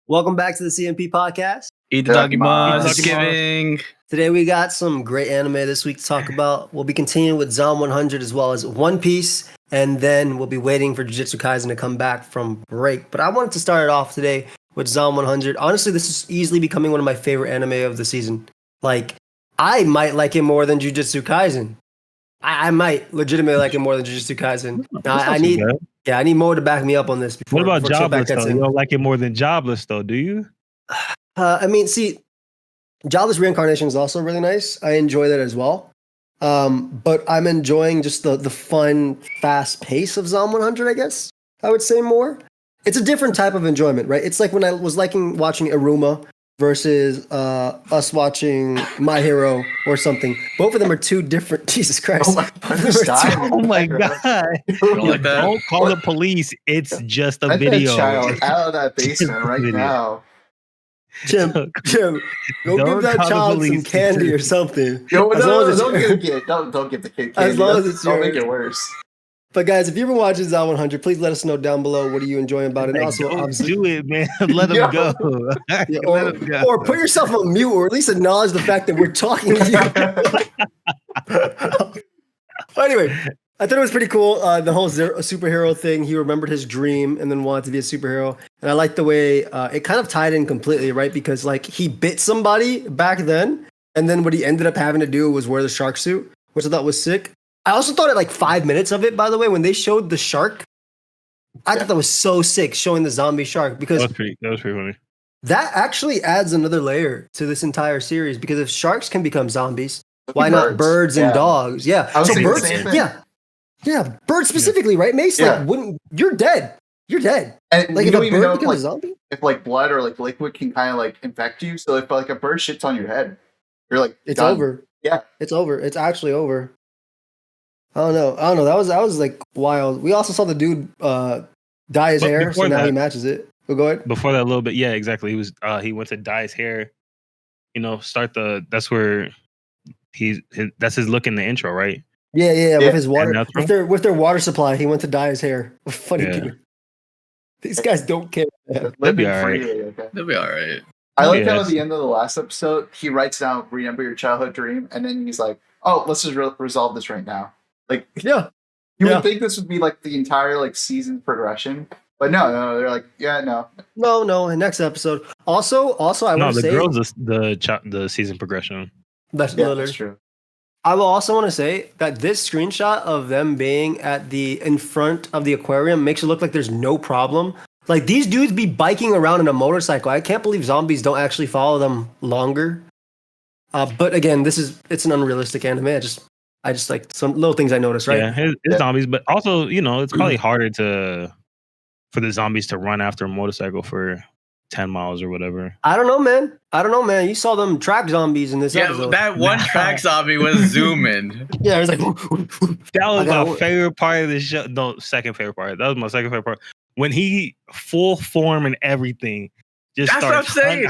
Welcome back to the CMP podcast. Eat the doggy bun. Thanksgiving. Today we got some great anime this week to talk about. We'll be continuing with Zom 100 as well as One Piece, and then we'll be waiting for Jujutsu Kaisen to come back from break. But I wanted to start it off today with Zom 100. Honestly, this is easily becoming one of my favorite anime of the season. Like, I might like it more than Jujutsu Kaisen. I might legitimately like it more than Jujutsu Kaisen. I need more to back me up on this. What about Jobless, though? You don't like it more than Jobless, though, do you? Jobless Reincarnation is also really nice. I enjoy that as well. But I'm enjoying just the fun, fast pace of Zom 100, I guess. I would say more. It's a different type of enjoyment, right? It's like when I was liking watching Iruma versus us watching My Hero or something. Both of them are two different. Jesus Christ! Oh my God! Don't call the police. It's just a video. That child out of that basement right now. Jim, go give that child some candy or something. Don't give the kid candy. As long as it's don't make it worse. But guys, if you've been watching Zom 100, please let us know down below what are you enjoying about it. And also, obviously, do it, man. Let them go. Or put yourself on mute, or at least acknowledge the fact that we're talking to you. Anyway, I thought it was pretty cool. The whole superhero thing. He remembered his dream and then wanted to be a superhero. And I like the way it kind of tied in completely, right? Because like he bit somebody back then, and then what he ended up having to do was wear the shark suit, which I thought was sick. I also thought at like 5 minutes of it, by the way, when they showed the shark, I thought that was so sick, showing the zombie shark, because that was pretty funny. That actually adds another layer to this entire series, because if sharks can become zombies, why not birds and dogs? Yeah. So birds, birds specifically, right, Mace? Yeah. Like, you're dead. You're dead. And like you if don't a even bird know becomes a zombie? if like blood or like liquid can kind of like infect you. So if like a bird shits on your head, you're like it's done. over. Yeah, it's over. It's actually over. I don't know. That was like wild. We also saw the dude dye his hair, so now he matches it. But go ahead. Before that, a little bit, yeah, exactly. He went to dye his hair. That's where that's his look in the intro, right? Yeah. With his water, with their water supply, he went to dye his hair. Funny dude. These guys don't care. They'll be all right. They'll be all right. I like how at the end of the last episode, he writes down, "Remember your childhood dream," and then he's like, "Oh, let's just resolve this right now." Like, you would think this would be like the entire like season progression, but no, they're like, no. In next episode. Also, I want to say, the girls the season progression. That's true. I will also want to say that this screenshot of them being in front of the aquarium makes it look like there's no problem. Like, these dudes be biking around in a motorcycle. I can't believe zombies don't actually follow them longer. But again, it's an unrealistic anime. I just like some little things I noticed, right? Yeah, it's zombies, but also, it's probably harder for the zombies to run after a motorcycle for 10 miles or whatever. I don't know, man. You saw them track zombies in this episode. Yeah, that one track zombie was zooming. Yeah, it was like... That was my favorite part of the show. No, second favorite part. That was my second favorite part. When he full form and everything... That's what I'm saying.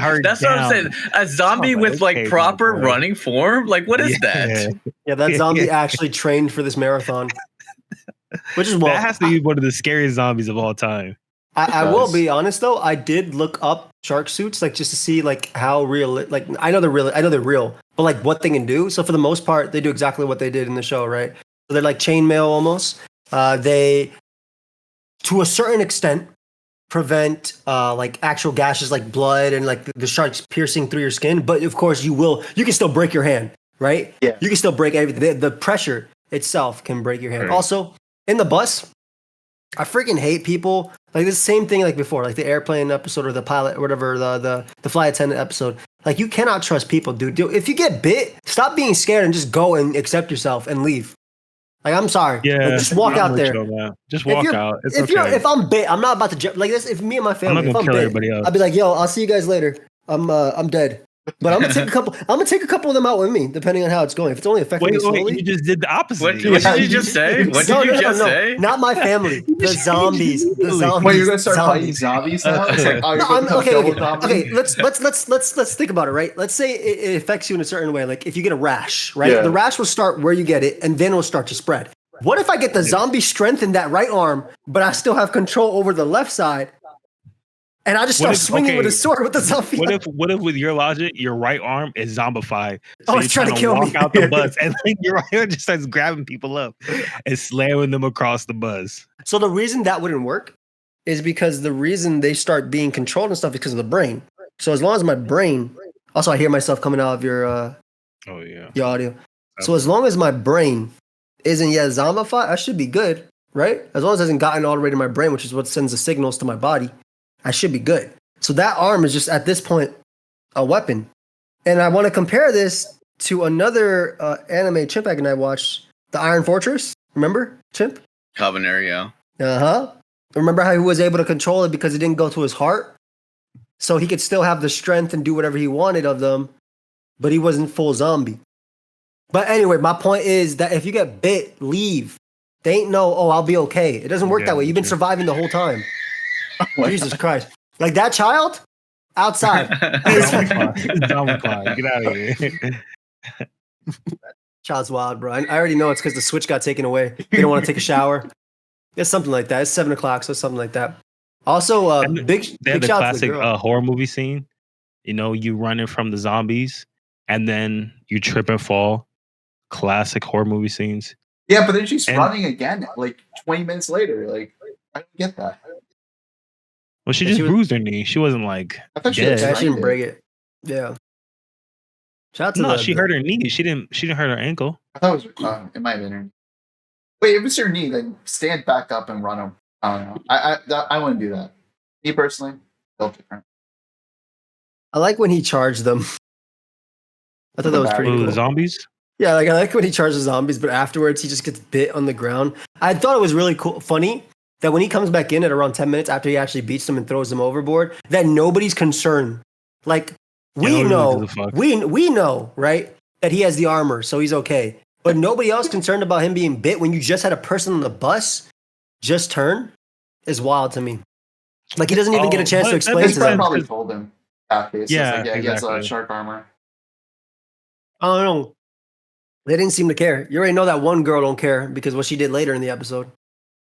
A zombie with like proper running form. Like, what is that? Yeah, that zombie actually trained for this marathon. Which is that has to be one of the scariest zombies of all time. I will be honest though. I did look up shark suits, like just to see like how real. Like I know they're real, but like what they can do. So for the most part, they do exactly what they did in the show, right? So they're like chainmail almost. They, to a certain extent, prevent like actual gashes like blood and like the sharks piercing through your skin, but of course you can still break your hand, right? Yeah, you can still break everything. The pressure itself can break your hand. Right. Also, in the bus, I freaking hate people like the same thing like before, like the airplane episode or the pilot or whatever, the flight attendant episode. Like, you cannot trust people, dude. If you get bit, stop being scared and just go and accept yourself and leave. Like, I'm sorry. Yeah, like, just walk out there. Just walk out. It's if I'm bit, I'm not about to like this. If me and my family, if I'm bit, I'll be like, yo, I'll see you guys later. I'm dead. But I'm gonna take a couple. I'm gonna take a couple of them out with me, depending on how it's going. If it's only affecting me slowly. You just did the opposite. What did you just say? What did you just say? Not my family. The zombies. The zombies. Wait, you're gonna start fighting zombies now? It's like, okay. Let's think about it, right? Let's say it affects you in a certain way. Like if you get a rash, right? Yeah. The rash will start where you get it, and then it'll start to spread. What if I get the zombie strength in that right arm, but I still have control over the left side? and I just start swinging with a sword with the zombie. What if with your logic, your right arm is zombified? So it's trying to kill me. Out the bus, and then your right arm just starts grabbing people up and slamming them across the bus. So the reason that wouldn't work is because the reason they start being controlled and stuff is because of the brain. So as long as my brain, also I hear myself coming out of your your audio. So as long as my brain isn't yet zombified, I should be good, right? As long as it hasn't gotten all the way to my brain, which is what sends the signals to my body, I should be good. So that arm is just at this point a weapon. And I want to compare this to another anime Chimp and I watched, the Iron Fortress. Remember, Chimp? Cabaneri, Remember how he was able to control it because it didn't go to his heart? So he could still have the strength and do whatever he wanted of them, but he wasn't full zombie. But anyway, my point is that if you get bit, leave. They ain't I'll be okay. It doesn't work that way. You've been surviving the whole time. Jesus Christ. Like that child? Outside. Get out of here. Child's wild, bro. I already know it's because the switch got taken away. They don't want to take a shower. It's something like that. It's 7 o'clock, so something like that. Also, big shout classic to the girl. Horror movie scene. You know, you running from the zombies and then you trip and fall. Classic horror movie scenes. Yeah, but then she's running again, like 20 minutes later. Like, I don't get that. Well, she just bruised her knee. She wasn't like. I thought she didn't break it. Yeah. Shout out to she hurt her knee. She didn't hurt her ankle. I thought it was. It might have been her. Wait, if it's your knee, then stand back up and run them. I don't know. I wouldn't do that. Me personally, felt different. I like when he charged them. I thought that was pretty cool. The zombies? Yeah, like I like when he charges zombies, but afterwards he just gets bit on the ground. I thought it was really funny that when he comes back in at around 10 minutes after he actually beats them and throws them overboard, that nobody's concerned. Like we know, right, that he has the armor, so he's okay. But nobody else concerned about him being bit when you just had a person on the bus just turn is wild to me. Like he doesn't even get a chance to explain to them. Probably told him. He has shark armor. I don't know. They didn't seem to care. You already know that one girl don't care because what she did later in the episode.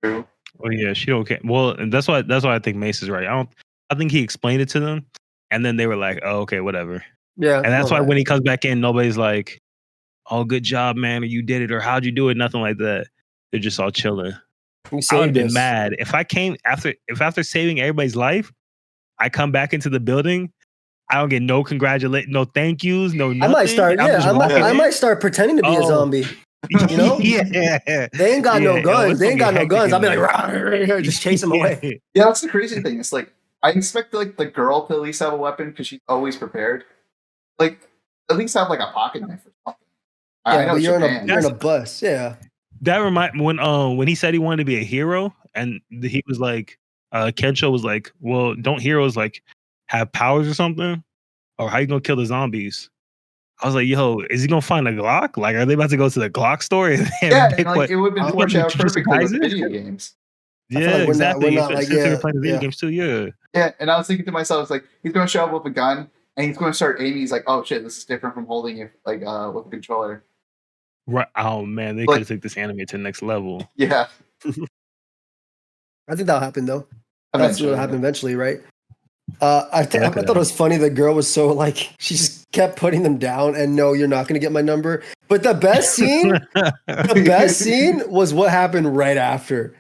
True. Well, yeah, she don't care. Well, and that's why I think Mace is right. I think he explained it to them, and then they were like, "Oh, okay, whatever." Yeah, and that's why when he comes back in, nobody's like, "Oh, good job, man," or "You did it," or "How'd you do it?" Nothing like that. They're just all chilling. I would have been mad if I came after saving everybody's life, I come back into the building. I don't get no no thank yous, no nothing. I might start pretending to be a zombie. You know? Yeah. They ain't got no guns. They ain't got no guns. I'll be like, just chase them away. Yeah, that's the crazy thing. It's like I expect like the girl to at least have a weapon because she's always prepared. Like at least have like a pocket knife or something. I know you're in a bus. Yeah. That remind when he said he wanted to be a hero, and he was like, Kensho was like, "Well, don't heroes like have powers or something? Or how you gonna kill the zombies?" I was like, "Yo, is he gonna find a Glock? Like, are they about to go to the Glock store?" And it would have been foreshadowed perfectly with video games. Yeah, exactly. They're playing video games too. Yeah, and I was thinking to myself, it's like he's gonna show up with a gun and he's gonna start aiming. He's like, "Oh shit, this is different from holding it like with a controller." Right. Oh man, they could have took this anime to the next level. Yeah. I think that'll happen though. That's what will happen eventually, right? I thought it was funny. The girl was so like she just kept putting them down, and no, you're not gonna get my number. But the best scene, was what happened right after.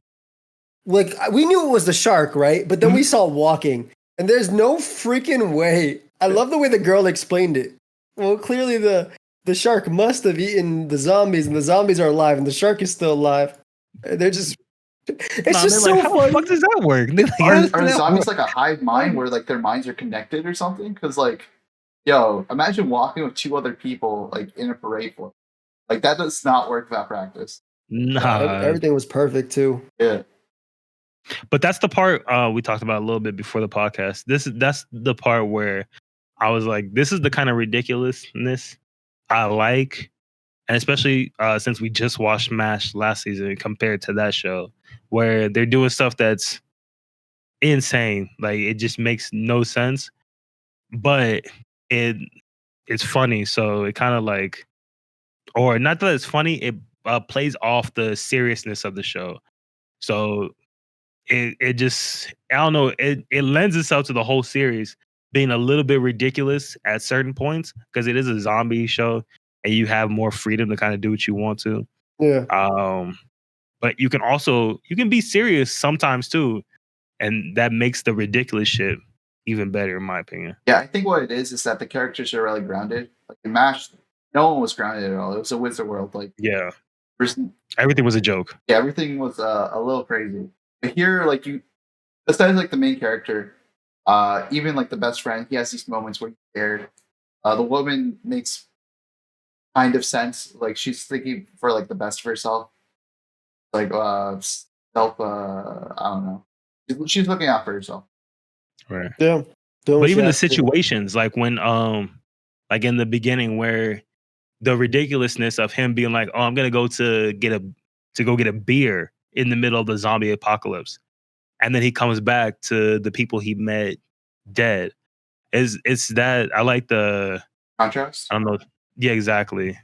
Like we knew it was the shark, right? But then we saw it walking, and there's no freaking way. I love the way the girl explained it. Well, clearly the shark must have eaten the zombies, and the zombies are alive, and the shark is still alive. They're just. It's just so like, how the fuck does that work? Are the zombies like a hive mind where like their minds are connected or something? Because like, yo, imagine walking with 2 other people like in a parade for like that does not work without practice. Nah, everything was perfect too. Yeah, but that's the part we talked about a little bit before the podcast. That's the part where I was like, this is the kind of ridiculousness I like, and especially since we just watched MASH last season compared to that show, where they're doing stuff that's insane. Like it just makes no sense, but it's funny. So it kind of like, or not that it's funny, it plays off the seriousness of the show. So it just, I don't know, it lends itself to the whole series being a little bit ridiculous at certain points because it is a zombie show and you have more freedom to kind of do what you want to. Yeah. But you can be serious sometimes too, and that makes the ridiculous shit even better, in my opinion. Yeah, I think what it is that the characters are really grounded. Like in MASH, no one was grounded at all. It was a wizard world. Like everything was a joke. Yeah, everything was a little crazy. But here, like besides like the main character, even like the best friend, he has these moments where he's scared. The woman makes kind of sense. Like she's thinking for like the best for herself. Like self, I don't know. She's looking out for herself. Right. Yeah. But even the situations, like when like in the beginning where the ridiculousness of him being like, "Oh, I'm gonna go to get a beer in the middle of the zombie apocalypse," and then he comes back to the people he met dead. It's that I like the contrast. I don't know. Yeah, exactly.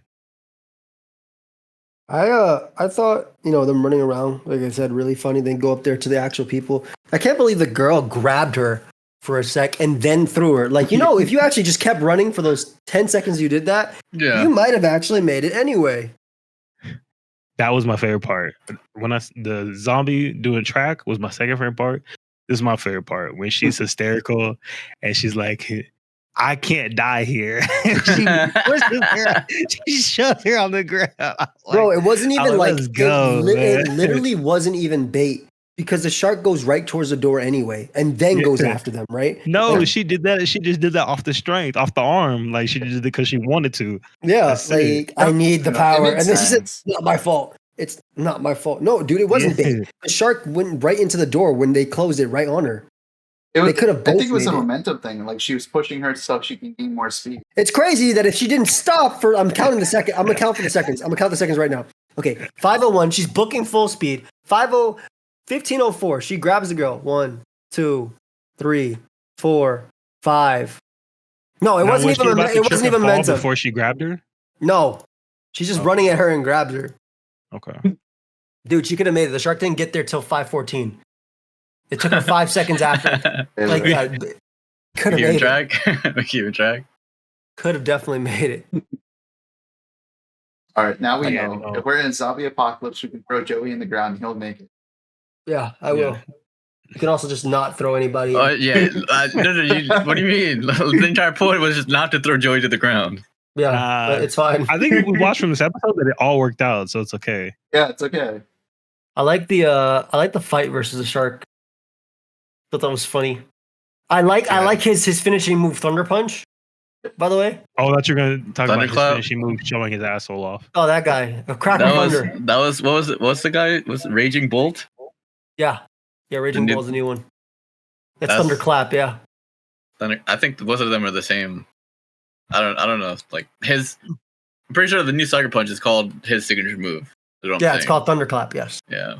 I thought, them running around, like I said, really funny. Then go up there to the actual people. I can't believe the girl grabbed her for a sec and then threw her. Like, if you actually just kept running for those 10 seconds you did that, you might have actually made it anyway. That was my favorite part. When the zombie doing track was my second favorite part. This is my favorite part when she's hysterical and she's like, "I can't die here." she shoved her on the ground. Like, bro, it wasn't even like it literally wasn't even bait because the shark goes right towards the door anyway and then goes after them, right? No, she did that. She just did that off the strength, off the arm. Like she did it because she wanted to. Yeah, like I need the power. And then she said, "It's not my fault. It's not my fault." No, dude, it wasn't bait. The shark went right into the door when they closed it right on her. They could have both. I think it was a momentum thing. Like she was pushing her so she can gain more speed. It's crazy that if she didn't stop for, I'm counting the second. I'm gonna count for the seconds. I'm gonna count the seconds right now. Okay, 5:01. She's booking full speed. 15:04. She grabs the girl. 1, 2, 3, 4, 5. No, it wasn't even. It wasn't even momentum. Before she grabbed her. No, she's just running at her and grabs her. Okay. Dude, she could have made it. The shark didn't get there till 5:14. It took her 5 seconds after. Like, could have made it. Keep track. Could have definitely made it. All right, now we know. If we're in a zombie apocalypse, we can throw Joey in the ground and he'll make it. Yeah, I will. You can also just not throw anybody. No. What do you mean? The entire point was just not to throw Joey to the ground. Yeah, but it's fine. I think we watched from this episode that it all worked out, so it's okay. Yeah, it's okay. I like the fight versus the shark. Thought that was funny. I like his finishing move, Thunder Punch. By the way. Oh, that you're gonna talk about his finishing move, showing his asshole off. Oh, that guy, a crack of thunder. That was what was it? What's the guy? Was it Raging Bolt? Yeah, Raging Bolt's the new one. It's Thunderclap. Yeah. I think both of them are the same. I don't know. Like I'm pretty sure the new Sucker Punch is called his signature move. It's called Thunderclap. Yes. Yeah.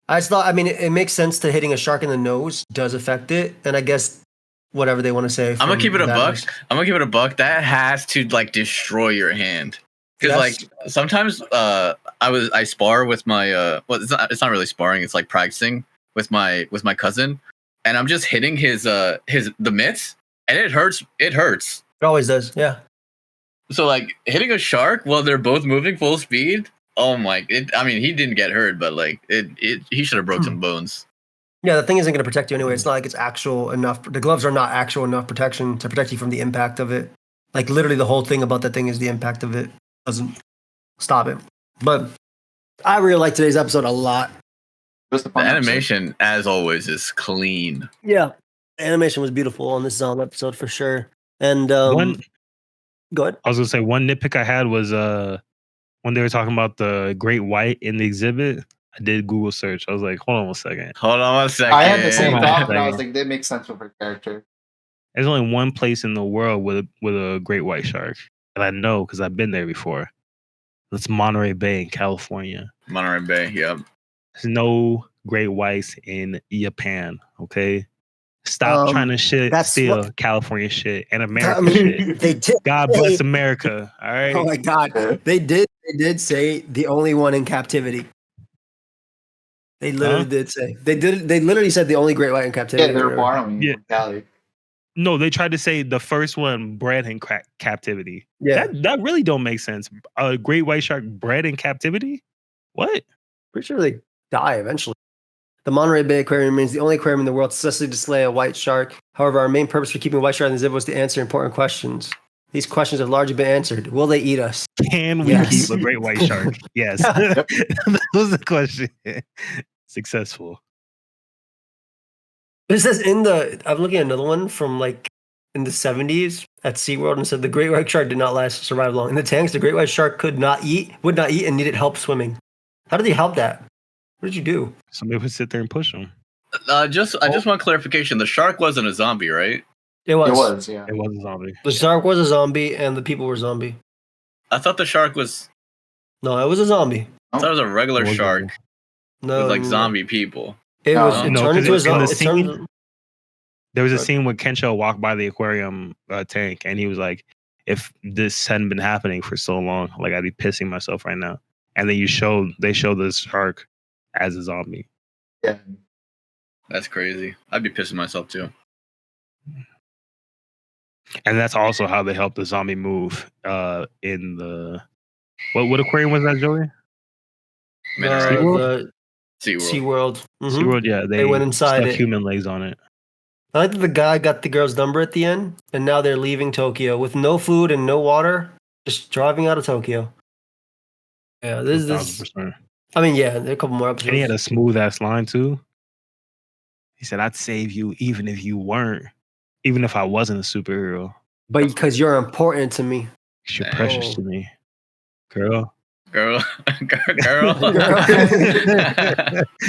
I just thought, it makes sense to hitting a shark in the nose does affect it, and I guess whatever they want to say. I'm gonna keep it a buck. That has to like destroy your hand because like sometimes I spar with my it's not really sparring. It's like practicing with my cousin, and I'm just hitting the mitts, and it hurts. It hurts. It always does. Yeah. So like hitting a shark while they're both moving full speed. Oh my! He didn't get hurt, but like he should have broke some bones. Yeah, the thing isn't going to protect you anyway. It's not like it's actual enough. The gloves are not actual enough protection to protect you from the impact of it. Like literally, the whole thing about that thing is the impact of it doesn't stop it. But I really like today's episode a lot. The animation, as always, is clean. Yeah, animation was beautiful on this zombie episode for sure. And go ahead. I was gonna say one nitpick I had was when they were talking about the great white in the exhibit, I did Google search. I was like, hold on one second. I had the same thought, but I was like, that makes sense with her character. There's only one place in the world with a great white shark. And I know because I've been there before. It's Monterey Bay in California. Monterey Bay, yeah. There's no great whites in Japan, okay? Stop trying to steal California shit and American shit. They did. God bless America. All right. Oh my God. They did say the only one in captivity. They literally did say they did. They literally said the only great white in captivity. Yeah, they were borrowing from Cali. No, they tried to say the first one bred in captivity. Yeah, that really don't make sense. A great white shark bred in captivity? What? pretty sure they die eventually. The Monterey Bay Aquarium remains the only aquarium in the world to successfully display a white shark. However, our main purpose for keeping a white shark in the exhibit was to answer important questions. These questions have largely been answered. Will they eat us? Can we keep a great white shark? Yes. That was the question. Successful. It says I'm looking at another one from like in the 70s at SeaWorld and said the great white shark did not survive long. In the tanks, the great white shark would not eat and needed help swimming. How did he help that? What did you do? Somebody would sit there and push him. I just want clarification. The shark wasn't a zombie, right? It was. It was, yeah. It was a zombie. The shark was a zombie and the people were zombie. I thought the shark was... No, it was a zombie. I thought it was a regular shark. No. With like zombie people. It turned into a zombie. There was a scene when Kensho walked by the aquarium tank and he was like, if this hadn't been happening for so long, like I'd be pissing myself right now. And then they showed this shark as a zombie. Yeah. That's crazy. I'd be pissing myself too. And that's also how they helped the zombie move in the... What aquarium was that, Joey? SeaWorld. Mm-hmm. SeaWorld, yeah. They went inside it. Human legs on it. I like that the guy got the girl's number at the end, and now they're leaving Tokyo with no food and no water, just driving out of Tokyo. Yeah, this is. I mean, yeah, there are a couple more episodes. And he had a smooth ass line too. He said, "I'd save you even if you weren't, even if I wasn't a superhero. But because you're important to me. You're precious to me, girl." Girl. He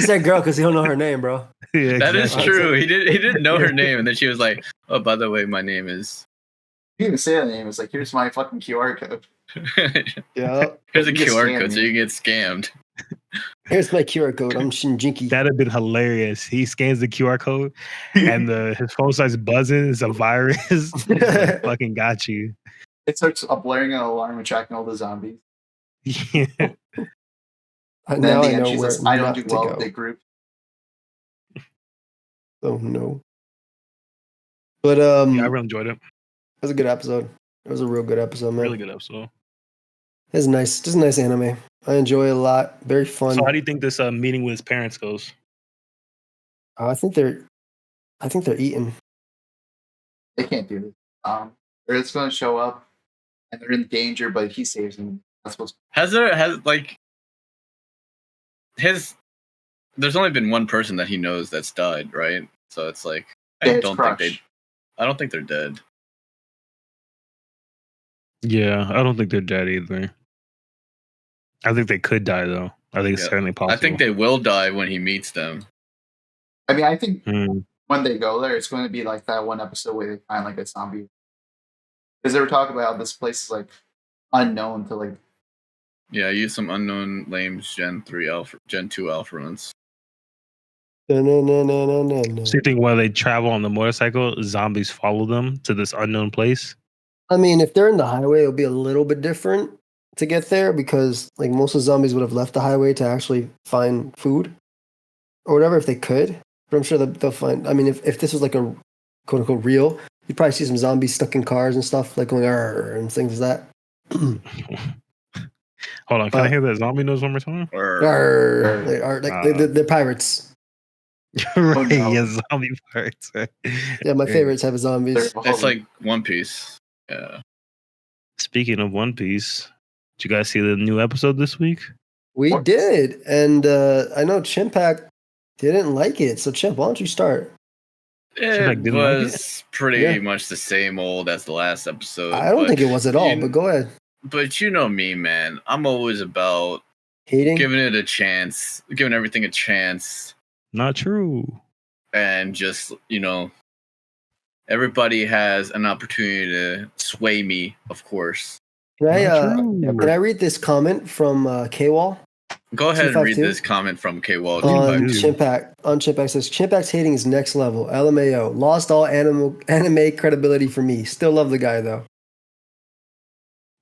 said girl because he don't know her name, bro. Yeah, that is true. He didn't know her name, and then she was like, "Oh, by the way, my name is." He didn't even say the name. It's like, here's my fucking QR code. Yeah. Here's a QR code so you get scammed. Here's my QR code. I'm Shinjinki. That'd have been hilarious. He scans the QR code and his phone starts buzzing. It's a virus. Fucking got you. It starts blaring an alarm and tracking all the zombies. Yeah. And then the end, she says, I don't do well with big group. Oh, no. But, yeah, I really enjoyed it. It was a good episode. It was a real good episode, man. Really good episode. It's nice. Just a nice anime. I enjoy it a lot. Very fun. So how do you think this meeting with his parents goes? I think they're eating. They can't do this. They're just going to show up and they're in danger, but he saves them. That's supposed to... There's only been one person that he knows that's died, right? So it's like I don't think they're dead. Yeah, I don't think they're dead either. I think they could die though. I think it's certainly possible. I think they will die when he meets them. I mean, I think when they go there, it's going to be like that one episode where they find like a zombie. Because they were talking about how this place is like unknown to like. Yeah, use some unknown lames Gen 2 alpha runs. No. So you think while they travel on the motorcycle, zombies follow them to this unknown place? I mean, if they're in the highway, it'll be a little bit different to get there because like most of the zombies would have left the highway to actually find food or whatever if they could. But I'm sure they'll find. I mean, if this was like a quote unquote real, you'd probably see some zombies stuck in cars and stuff like going and things like that. Hold on, can I hear that zombie noise one more time? They are like they're pirates. Right, oh, no. Yeah, zombie pirates. Yeah, my favorite type of zombies. It's like One Piece. Yeah. Speaking of One Piece, did you guys see the new episode this week? We did, and I know Chimpack didn't like it. So Chimp, why don't you start? It was pretty much the same old as the last episode. I don't think it was at all, but go ahead. But you know me, man. I'm always about hating, giving it a chance, giving everything a chance. Not true. And just, everybody has an opportunity to sway me, of course. Can I read this comment from K-Wall? Go ahead and read this comment from K-Wall. On Chimpack says, Chimpack's hating is next level. LMAO. Lost all anime credibility for me. Still love the guy, though.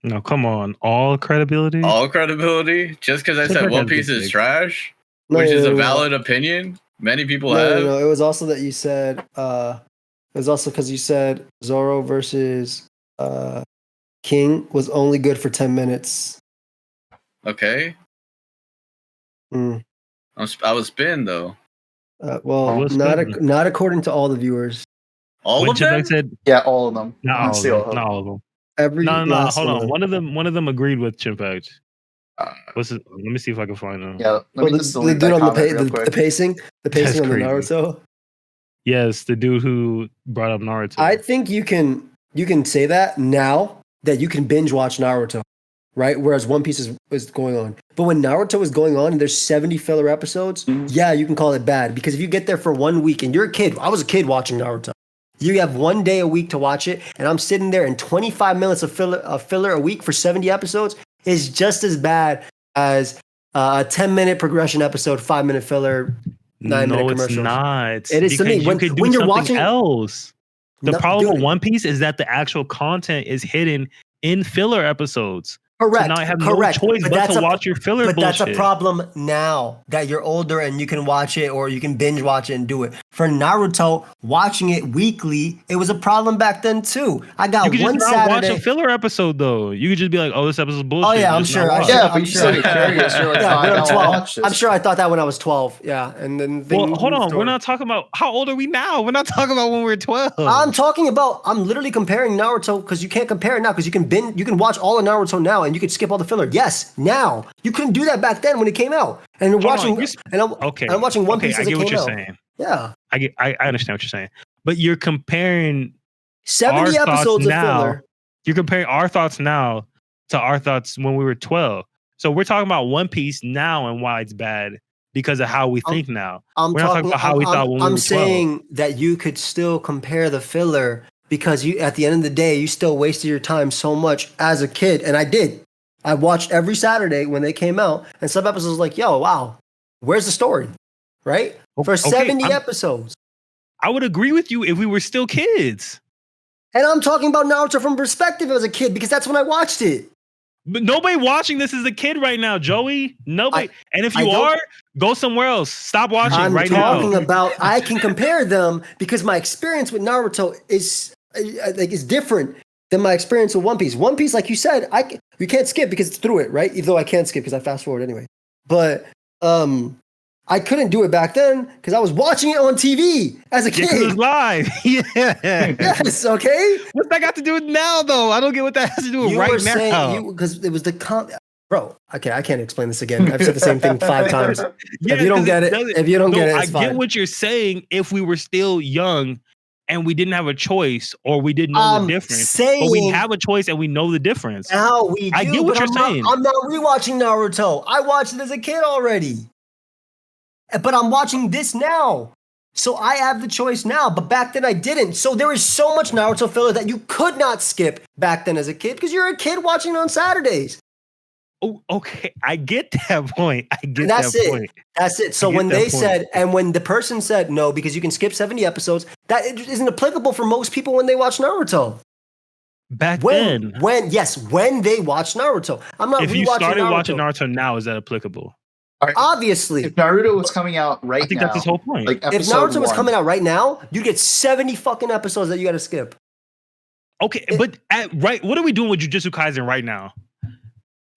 No, come on. All credibility? All credibility? Just because I said One Piece is trash? which is a valid opinion. Many people have. No, it was also that you said. It was also because you said Zoro versus King was only good for 10 minutes. Okay. I was spin though. Well, not according to all the viewers. All of them? Said, yeah, all of them. Not all of them. No. Hold on. One of them agreed with Chimpact. Let me see if I can find them. Yeah, let me just the dude on the pacing on crazy. the Naruto. Yes, the dude who brought up Naruto. I think you can say that now that you can binge watch Naruto, right? Whereas One Piece is going on. But when Naruto is going on and there's 70 filler episodes, yeah, you can call it bad. Because if you get there for 1 week and you're a kid, I was a kid watching Naruto. You have 1 day a week to watch it, and I'm sitting there and 25 minutes of filler a week for 70 episodes is just as bad as a 10-minute progression episode, 5-minute filler, 9-minute commercial. No, it's not. It is to me. When you're watching else. The problem with One Piece is that the actual content is hidden in filler episodes. Correct. So now I have no choice but to watch your filler bullshit. But that's a problem now that you're older and you can watch it or you can binge watch it and do it. For Naruto, watching it weekly, it was a problem back then too. I got you could one just Saturday. Not watch a filler episode though. You could just be like, "Oh, this episode's bullshit." Oh yeah, I'm sure. But you still get curious. You're like, but I'm 12. I'm sure I thought that when I was 12. Yeah, and then. Hold on. We're not talking about how old are we now. We're not talking about when we were 12. I'm literally comparing Naruto because you can't compare it now because you can watch all of Naruto now and you can skip all the filler. Yes, now you couldn't do that back then when it came out. And I'm watching One Piece as it came out. I get what you're saying. Yeah, I understand what you're saying, but you're comparing 70 episodes of filler. You're comparing our thoughts now to our thoughts when we were 12. So we're talking about One Piece now and why it's bad because of how we think now. We're not talking about how we thought when we were 12. I'm saying that you could still compare the filler because you, at the end of the day, you still wasted your time so much as a kid, and I did. I watched every Saturday when they came out, and some episodes was like, yo, wow, where's the story? Right? For 70 episodes. I would agree with you if we were still kids. And I'm talking about Naruto from perspective as a kid because that's when I watched it. But nobody watching this is a kid right now, Joey. Nobody. And if you are, go somewhere else. Stop watching right now. I'm talking about, I can compare them because my experience with Naruto is different than my experience with One Piece. One Piece, like you said, you can't skip because it's through it, right? Even though I can't skip because I fast forward anyway. But I couldn't do it back then because I was watching it on TV as a kid. It was live. Yeah. Yes, okay? What's that got to do with now, though? I don't get what that has to do with right now. Because it was bro, okay, I can't explain this again. I've said the same thing 5 times. Yeah, if you don't get it, it's fine. I get what you're saying if we were still young and we didn't have a choice or we didn't know the difference. But we have a choice and we know the difference. Now we do, I get what you're saying. I'm not rewatching Naruto. I watched it as a kid already. But I'm watching this now. So I have the choice now. But back then I didn't. So there is so much Naruto filler that you could not skip back then as a kid because you're a kid watching it on Saturdays. Oh, okay. I get that point. That's it. So when they said, and when the person said no, because you can skip 70 episodes, that isn't applicable for most people when they watch Naruto. When they watch Naruto. I'm not rewatching Naruto. If you started watching Naruto now, is that applicable? Right. Obviously. If Naruto was coming out right now. I think that's his whole point. Like if Naruto was coming out right now, you get 70 fucking episodes that you got to skip. Okay, but what are we doing with Jujutsu Kaisen right now?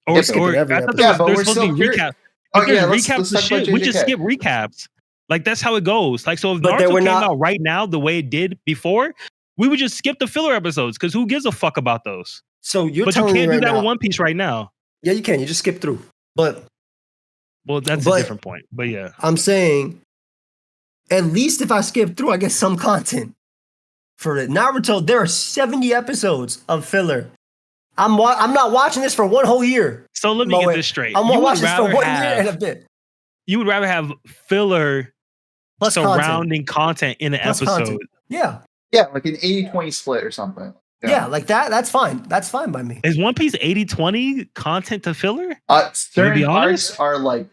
Or I thought there's supposed to be recap. Recaps the shit. We just skip recaps. Like that's how it goes. Like so, if Naruto came out right now the way it did before, we would just skip the filler episodes because who gives a fuck about those? So you can't do that with One Piece right now. Yeah, you can. You just skip through. Well, that's a different point. But yeah, I'm saying at least if I skip through, I get some content for it. Naruto, there are 70 episodes of filler. I'm not watching this for 1 whole year. So let me get this straight. I'm watching this for 1 year and a bit. You would rather have filler plus surrounding content in an episode. Content. Yeah. Yeah, like an 80-20 split or something. Yeah, like that. That's fine. That's fine by me. Is One Piece 80-20 content to filler? Certain parts are like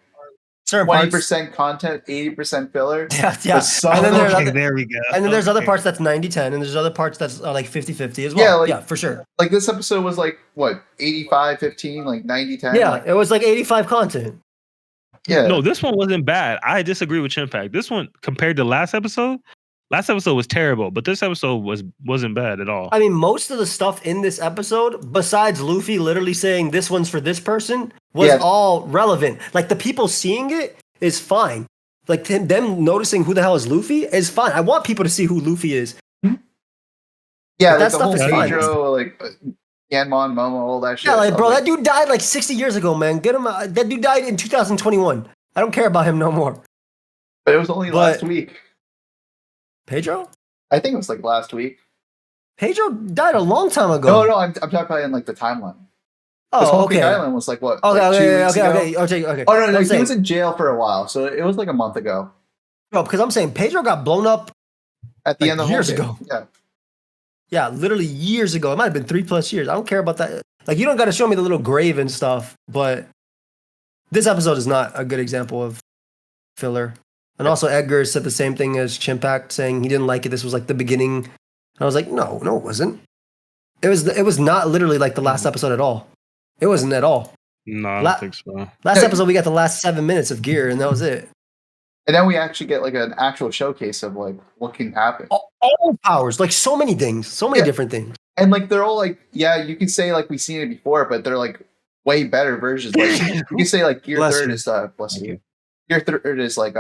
20% content, 80% filler. Yeah. And then there we go. And then there's other parts that's 90-10, and there's other parts that's like 50-50 as well. Yeah, for sure. Like this episode was like, what, 85-15, like 90-10? Yeah, it was like 85 content. Yeah. No, this one wasn't bad. I disagree with Chimpact. This one, compared to last episode was terrible, but this episode wasn't bad at all. I mean, most of the stuff in this episode, besides Luffy literally saying this one's for this person, was all relevant. Like the people seeing it is fine. Like them noticing who the hell is Luffy is fine. I want people to see who Luffy is. Yeah, like that stuff is Pedro, like Yanmon, Momo, all that shit. Yeah, like bro, that dude died like 60 years ago, man. Get him. That dude died in 2021. I don't care about him no more. But it was only last week. Pedro? I think it was like last week. Pedro died a long time ago. No, I'm talking about in like the timeline. Oh, okay. Island was like what? Okay, like 2 weeks okay. Oh no, he was in jail for a while, so it was like a month ago. No, because I'm saying Pedro got blown up at the end of years ago. Yeah, literally years ago. It might have been 3+ years. I don't care about that. Like, you don't got to show me the little grave and stuff, but this episode is not a good example of filler. And also, Edgar said the same thing as Chimpact, saying he didn't like it. This was like the beginning. And I was like, no, it wasn't. It was not literally like the last episode at all. It wasn't at all. No, I don't think so. Last episode, we got the last 7 minutes of gear, and that was it. And then we actually get like an actual showcase of like what can happen. All powers, like so many things, so many different things. And like they're all like, you can say like we've seen it before, but they're like way better versions. Like you can say like Gear Third is Gear Third is like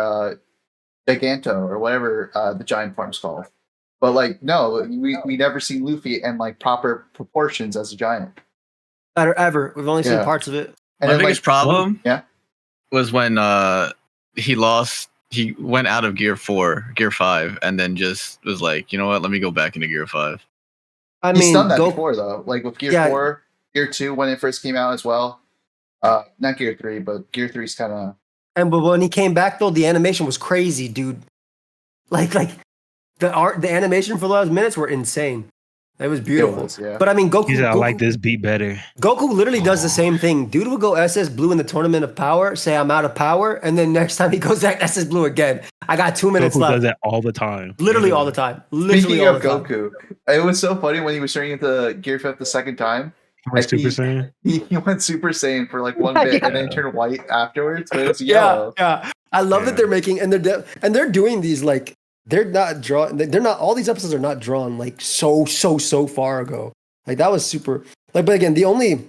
Giganto or whatever the giant form's called. But like no, we never see Luffy in like proper proportions as a giant. Ever. We've only seen parts of it. And my biggest problem was when he went out of Gear 5, and then just was like, you know what, let me go back into Gear 5. I mean, he's done that before, though. Like with Gear 4, Gear 2, when it first came out as well. Not Gear 3, but Gear 3's kind of... But when he came back, though, the animation was crazy, dude. Like the animation for those minutes were insane. It was beautiful. But I mean, Goku... I like this beat better. Goku literally does the same thing. Dude would go SS Blue in the Tournament of Power, say I'm out of power, and then next time he goes back SS Blue again. I got 2 minutes left. Goku does that all the time. Literally all the time. Speaking of Goku, it was so funny when he was turning into Gear 5 the second time. He went Super Saiyan? He went Super Saiyan for like 1 bit and then turned white afterwards, but it was yellow. Yeah. I love that they're making, and they're doing these like, they're not, all these episodes are not drawn like so far ago. Like that was super, like, but again, the only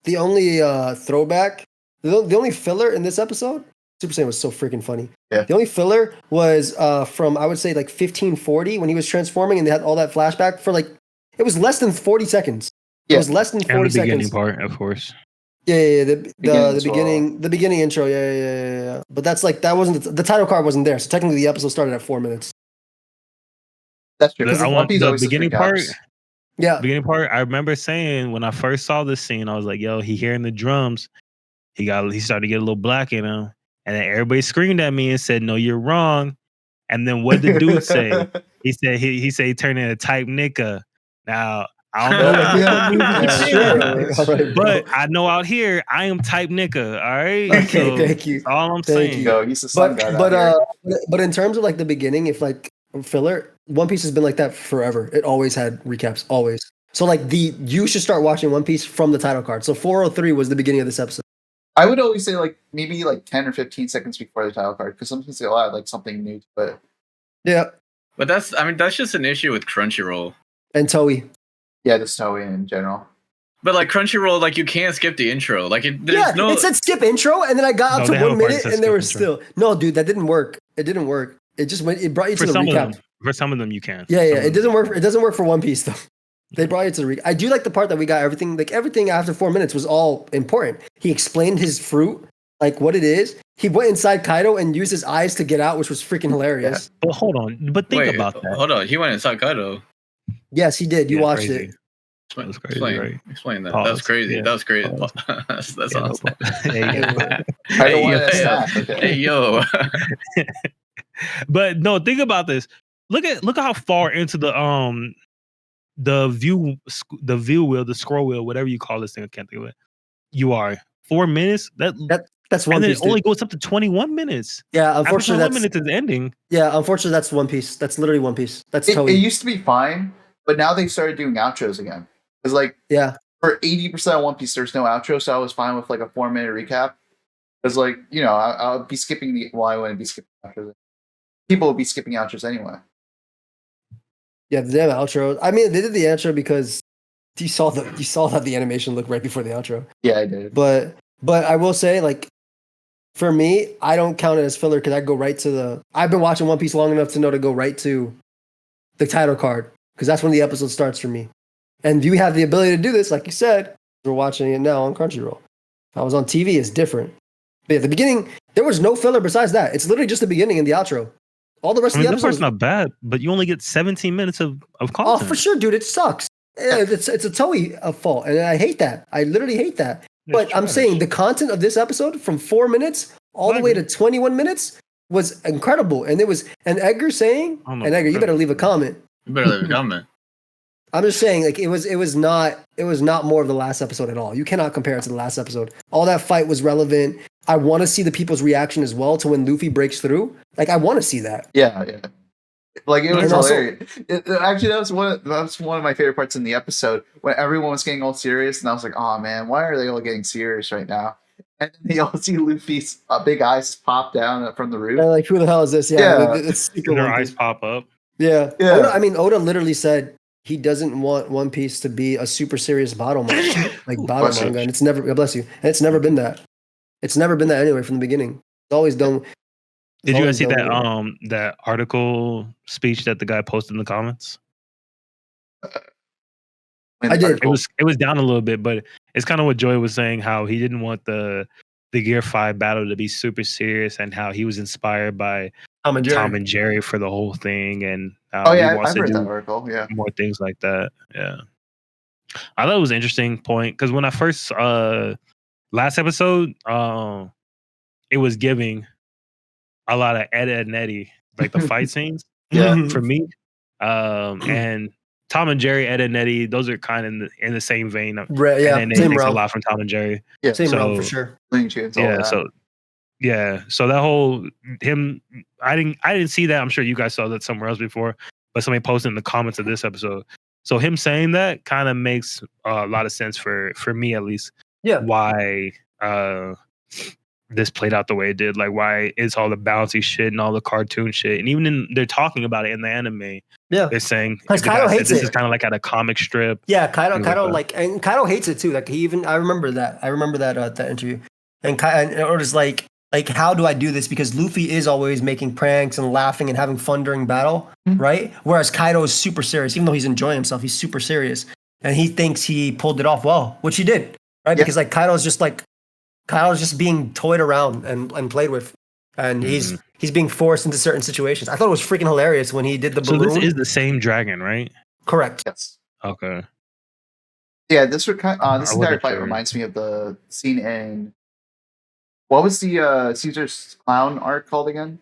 throwback, the only filler in this episode, Super Saiyan was so freaking funny. Yeah. The only filler was from, I would say, like 1540 when he was transforming and they had all that flashback for like, it was less than 40 seconds. Yeah. It was less than 40 and the seconds. Beginning part, of course. Yeah. The beginning intro. Yeah. But that's like, that wasn't, the title card wasn't there. So technically the episode started at 4 minutes. That's true. I want the beginning part. Yeah. Beginning part. I remember saying when I first saw this scene, I was like, yo, he hearing the drums. He started to get a little black in him. And then everybody screamed at me and said, no, you're wrong. And then what did the dude say? He said he turned into type nigga. Now, I don't know. But I know out here, I am type nigga. All right. Okay, so thank you. All I'm saying. He's the sun guy. But in terms of like the beginning, if like filler, One Piece has been like that forever. It always had recaps, always. So like you should start watching One Piece from the title card. So 403 was the beginning of this episode. I would always say like maybe like 10 or 15 seconds before the title card, because sometimes they'll add like something new to it. Yeah. But that's just an issue with Crunchyroll. And Toei. Yeah, the Toei in general. But like Crunchyroll, like you can't skip the intro. Like it said skip intro, and then I got up to 1 minute, and there was still dude, that didn't work. It didn't work. It just went. It brought you to the recap. For some of them, you can. Yeah. It doesn't work. It doesn't work for One Piece though. They brought you to the recap. I do like the part that we got everything. Like everything after 4 minutes was all important. He explained his fruit, like what it is. He went inside Kaido and used his eyes to get out, which was freaking hilarious. Yeah. But hold on. But think about that. Hold on. He went inside Kaido. Yes, he did. You watched it. That's crazy, explain that. That was crazy. Yeah. That was crazy. That's awesome. Hey yo. But no, think about this. Look at how far into the view wheel, the scroll wheel, whatever you call this thing. I can't think of it. You are 4 minutes. That's One and then Piece. It only goes up to 21 minutes. Yeah, unfortunately, after 21 minutes is ending. Yeah, unfortunately, that's One Piece. That's literally One Piece. That's it used to be fine, but now they started doing outros again. It's like for 80% of One Piece, there's no outro, so I was fine with like a 4 minute recap. Because like I'll be skipping I wouldn't be skipping outros. People will be skipping outros anyway. Yeah, the damn outro. I mean, they did the outro because you saw how the animation looked right before the outro. Yeah, I did. But I will say, like, for me, I don't count it as filler because I go right to the. I've been watching One Piece long enough to know to go right to the title card because that's when the episode starts for me. And you have the ability to do this, like you said. We're watching it now on Crunchyroll. If I was on TV, it's different. But at the beginning, there was no filler besides that. It's literally just the beginning and the outro. All the rest of the episode is not bad, but you only get 17 minutes of content. Oh, for sure, dude. It sucks. It's a Toei fault, and I hate that. I literally hate that. But I'm saying the content of this episode from 4 minutes all the way to 21 minutes was incredible. And Edgar saying, and Edgar, you better leave a comment. You better leave a comment. I'm just saying, like, it was not more of the last episode at all. You cannot compare it to the last episode. All that fight was relevant. I want to see the people's reaction as well to when Luffy breaks through. Like, I want to see that. Yeah. Like, it was hilarious. Actually, that was one of my favorite parts in the episode when everyone was getting all serious, and I was like, "Oh man, why are they all getting serious right now?" And then they all see Luffy's big eyes pop down from the roof. They're like, who the hell is this? Yeah. Their eyes pop up. Yeah. Oda literally said he doesn't want One Piece to be a super serious battle manga, manga, and it's never. God bless you. And it's never been that. It's never been that anyway from the beginning. It's always done. Did you guys see that that article speech that the guy posted in the comments? I did. It was down a little bit, but it's kind of what Joy was saying, how he didn't want the Gear 5 battle to be super serious, and how he was inspired by Tom and Jerry for the whole thing, and he wants to do that article. Yeah, more things like that. Yeah, I thought it was an interesting point because when I first last episode, it was giving a lot of Ed and Eddie, like the fight scenes. Yeah, for me, and Tom and Jerry, Ed and Eddie, those are kind of in the same vein. Yeah, and then it takes a lot from Tom and Jerry. Yeah, same realm for sure. So that whole him, I didn't see that. I'm sure you guys saw that somewhere else before, but somebody posted in the comments of this episode. So him saying that kind of makes a lot of sense for me at least. Yeah, why this played out the way it did, like why it's all the bouncy shit and all the cartoon shit, and even they're talking about it in the anime. Yeah, they're saying Kaido hates this is kind of like at a comic strip. Yeah, Kaido and Kaido hates it too. Like I remember that that interview, and it was like how do I do this? Because Luffy is always making pranks and laughing and having fun during battle, right? Whereas Kaido is super serious, even though he's enjoying himself. He's super serious, and he thinks he pulled it off well, which he did, right? Yeah. Because like Kaido's just being toyed around and played with, and he's being forced into certain situations. I thought it was freaking hilarious when he did the balloon. So this is the same dragon, right? Correct. Yes. Okay. Yeah, this entire fight reminds me of the scene in what was the Caesar's Clown arc called again?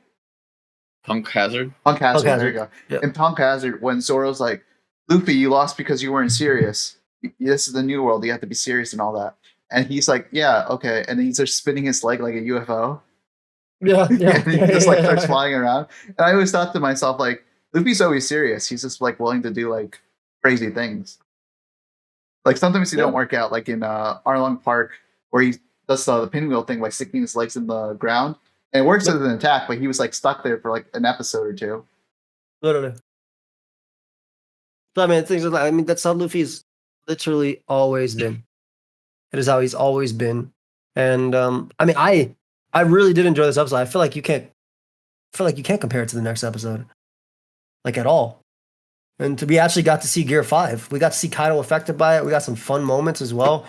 Punk Hazard. There you go. Yep. In Punk Hazard, when Zoro's like, "Luffy, you lost because you weren't serious. This is the new world. You have to be serious and all that." And he's like, "Yeah, okay." And then he's just spinning his leg like a UFO. Yeah. And he just like starts flying around. And I always thought to myself, like, Luffy's always serious. He's just like willing to do like crazy things. Like sometimes he don't work out, like in Arlong Park, where he does the pinwheel thing by sticking his legs in the ground. And it works as an attack, but he was like stuck there for like an episode or two. Literally. So, I mean, that's how Luffy's literally always been. It is how he's always been. And I really did enjoy this episode. I feel like you can't compare it to the next episode. Like at all. And we actually got to see Gear 5. We got to see Kaido affected by it. We got some fun moments as well.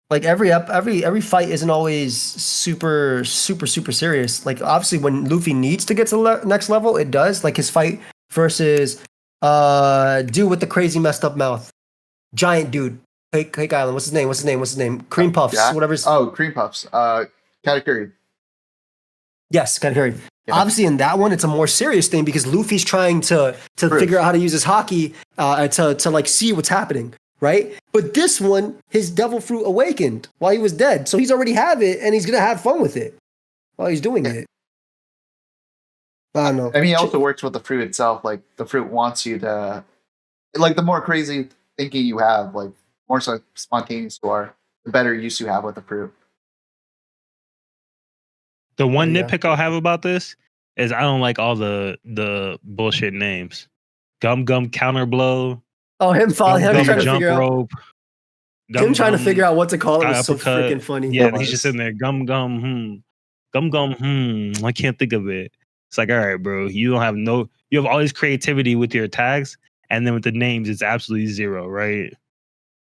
Like every fight isn't always super, super, super serious. Like obviously when Luffy needs to get to the next level, it does. Like his fight versus dude with the crazy messed up mouth. Giant dude. Cake Island. What's his name? Cream Puffs. Yeah. Whatever. Cream Puffs. Katakuri. Yes, Katakuri. Yeah. Obviously, in that one, it's a more serious thing because Luffy's trying to figure out how to use his haki to like see what's happening, right? But this one, his devil fruit awakened while he was dead, so he's already have it, and he's gonna have fun with it while he's doing it. I don't know. I mean, it also works with the fruit itself. Like the fruit wants you to, like, the more crazy thinking you have, like more so spontaneous you are, the better use you have with the fruit. The one nitpick I'll have about this is I don't like all the bullshit names. Gum counter blow. Oh, him falling. Him trying to jump figure rope. Out. Him trying to figure out what to call it was so freaking funny. Yeah, he's just sitting there. Gum. I can't think of it. It's like, all right, bro. You have all this creativity with your tags, and then with the names, it's absolutely zero, right?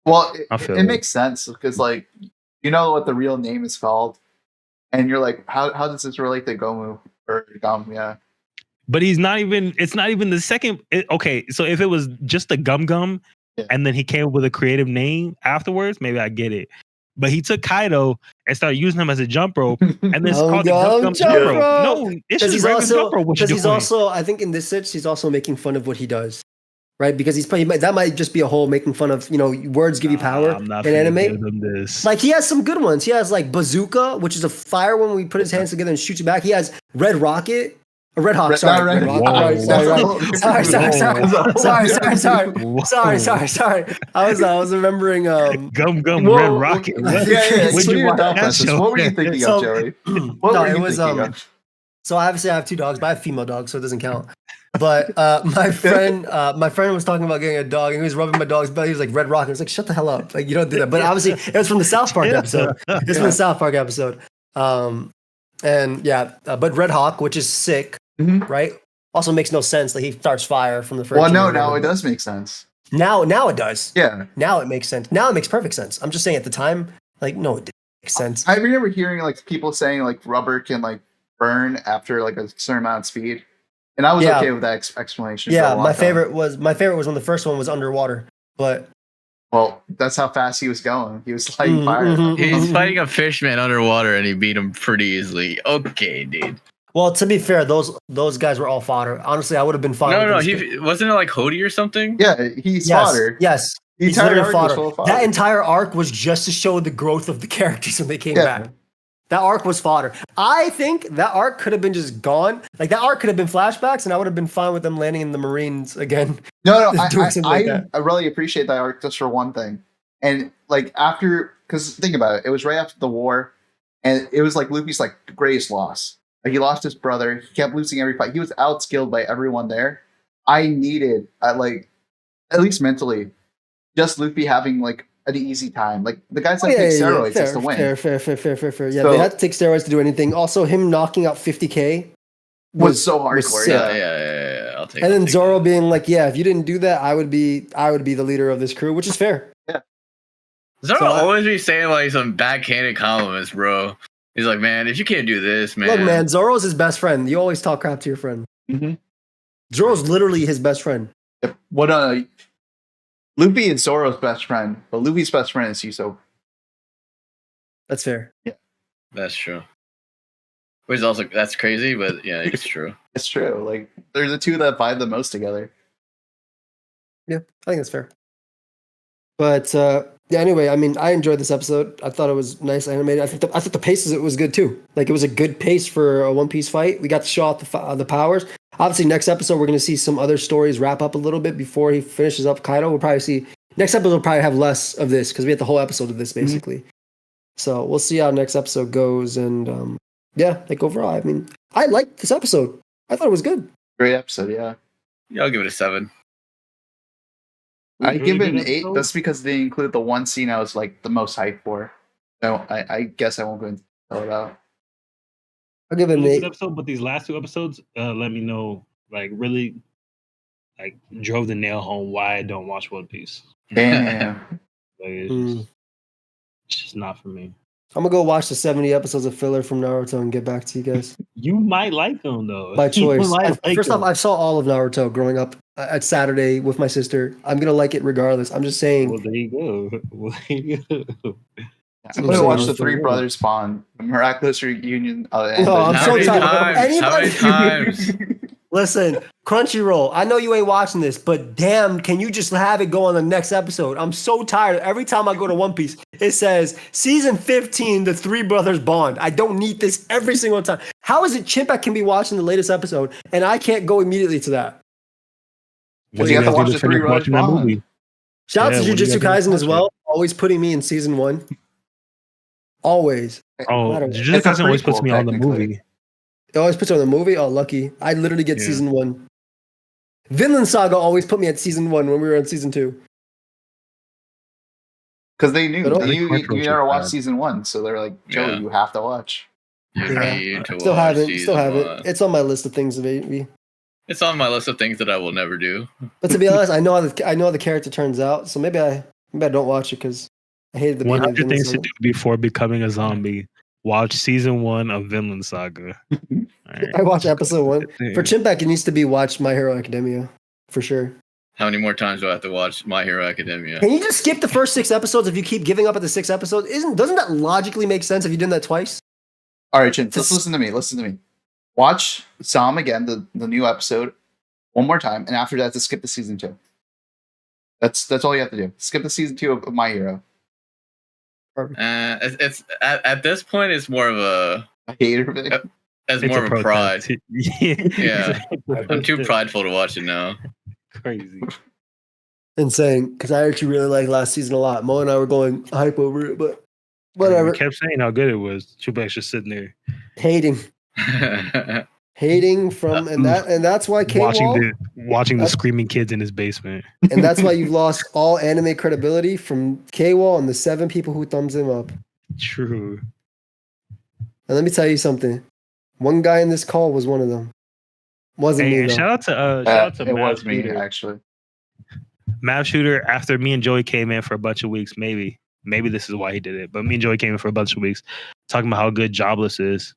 Well, it makes sense because, like, you know what the real name is called, and you're like, how does this relate to Gomu or Gum? Yeah. But it's not even the second. Okay, so if it was just a Gum, and then he came up with a creative name afterwards, maybe I get it. But he took Kaido and started using him as a jump rope, and then it's called the Gum jump rope. No, it's just regular jump rope. Because he's also, I think in this sitch, he's also making fun of what he does. Right, because that might just be a whole making fun of, words give you power in anime. Like, he has some good ones. He has like Bazooka, which is a fire when we put his hands together and shoots you back. He has Red Rocket, Red Hawk. Sorry, Red Rock. Sorry. I was remembering. Gum Red Rocket. Yeah. What were you thinking of, Joey? What were you thinking of? So obviously I have 2 dogs, but I have female dogs, so it doesn't count. But my friend was talking about getting a dog, and he was rubbing my dog's belly. He was like, Red Rock. I was like, shut the hell up. Like, you don't do that. But obviously, it was from the South Park episode. It's from the South Park episode. But Red Hawk, which is sick, right? Also makes no sense that he starts fire from the first. Well, no, now it does make sense. Now it does. Yeah. Now it makes sense. Now it makes perfect sense. I'm just saying at the time, like, no, it didn't make sense. I remember hearing like people saying like rubber can like burn after like a certain amount of speed. And I was okay with that explanation. Yeah, my favorite was when the first one was underwater. But that's how fast he was going. He was lighting fire. He's fighting a fishman underwater, and he beat him pretty easily. Okay, dude. Well, to be fair, those guys were all fodder. Honestly, I would have been fine. No, he wasn't it like Hody or something? Yeah, he's fodder. Yes, he's literally fodder. That entire arc was just to show the growth of the characters when they came back. That arc was fodder. I think that arc could have been just gone. Like, that arc could have been flashbacks, and I would have been fine with them landing in the Marines again. No, I really appreciate that arc just for one thing. And, like, because think about it. It was right after the war, and it was, like, Luffy's, like, greatest loss. Like, he lost his brother. He kept losing every fight. He was outskilled by everyone there. I needed, at least mentally, just Luffy having, like, an easy time. Like, the guys that take steroids just to win. Fair. Yeah, they had to take steroids to do anything. Also, him knocking out 50K was so hardcore. Yeah. I'll take. And then Zoro being like, "Yeah, if you didn't do that, I would be the leader of this crew," which is fair. Yeah. Zoro always be saying like some backhanded compliments, bro. He's like, "Man, if you can't do this, man." Look, man, Zoro's his best friend. You always talk crap to your friend. Mm-hmm. Zoro's literally his best friend. What Luffy is Zoro's best friend, but Luffy's best friend is Usopp. That's fair. Yeah. That's true. Which is also, that's crazy, but yeah, it's true. It's true. Like, they're the two that vibe the most together. Yeah, I think that's fair. But anyway, I mean, I enjoyed this episode. I thought it was nice animated. I think the pace of it was good too. Like, it was a good pace for a One Piece fight. We got to show off the powers. Obviously, next episode, we're going to see some other stories wrap up a little bit before he finishes up Kaido. We'll probably see... Next episode will probably have less of this, because we had the whole episode of this, basically. Mm-hmm. So, we'll see how next episode goes. And, like, overall, I mean, I liked this episode. I thought it was good. Great episode, yeah. Yeah, I'll give it a 7. I give it an 8, just because they include the one scene I was, like, the most hyped for. So, I guess I won't go into it out. I'll give it an 8. Episode, but these last 2 episodes, let me know, like, really, like, drove the nail home why I don't watch One Piece. Damn. Like, it's just not for me. I'm gonna go watch the 70 episodes of filler from Naruto and get back to you guys. You might like them though. By choice. First off, I saw all of Naruto growing up at Saturday with my sister. I'm gonna like it regardless. I'm just saying. Well, there you go. I'm gonna watch the Three Brothers Spawn, the miraculous reunion. I'm so tired. How many times? Listen, Crunchyroll, I know you ain't watching this, but damn, can you just have it go on the next episode? I'm so tired. Every time I go to One Piece, it says season 15, the Three Brothers Bond. I don't need this every single time. How is it Chimpak can be watching the latest episode and I can't go immediately to that? Because you have to watch the Three Brothers Bond. Shout out to Jujutsu Kaisen as well, always putting me in season 1. Always. Oh, Jujutsu Kaisen always puts me on the movie. It always puts you on the movie? Oh, lucky. I literally get season 1. Vinland Saga always put me at season 1 when we were on season 2. Because they knew you never watched season 1, so they're like, Joey, you have to watch. Still haven't. It's on my list of things, maybe. It's on my list of things that I will never do. But to be honest, I know how the character turns out, so maybe I don't watch it because I hated the 100 things to do before becoming a zombie. Watch season 1 of Vinland Saga. Right. I watched episode 1. For Chimpack, it needs to be watched My Hero Academia for sure. How many more times do I have to watch My Hero Academia? Can you just skip the first 6 episodes if you keep giving up at the 6 episodes? Doesn't that logically make sense if you did that twice? All right, Chin, just listen to me. Watch Sam again, the new episode, one more time, and after that, to skip the season 2. That's all you have to do. Skip the season 2 of My Hero. It's at this point, it's more of a hater thing. It's more of a pride. Yeah, I'm too prideful to watch it now. Crazy. Insane, because I actually really liked last season a lot. Mo and I were going hype over it, but whatever. I kept saying how good it was. Chubak's just sitting there hating from and that's why watching the screaming kids in his basement. And that's why you've lost all anime credibility from K-Wall and the 7 people who thumbs him up. True. And let me tell you something. One guy in this call was one of them. Wasn't me though. Shout out to it was me actually. Map Shooter, after me and Joey came in for a bunch of weeks, maybe this is why he did it, but me and Joey came in for a bunch of weeks talking about how good Jobless is.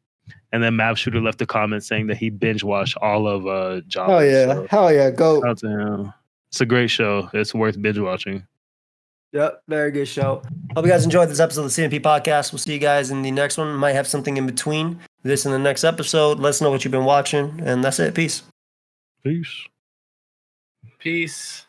And then Map Shooter left a comment saying that he binge watched all of Jobless. Oh yeah. So, hell yeah. Go. Shout out to him. It's a great show. It's worth binge watching. Yep, very good show. Hope you guys enjoyed this episode of the CMP Podcast. We'll see you guys in the next one. Might have something in between this and the next episode. Let us know what you've been watching. And that's it. Peace. Peace. Peace.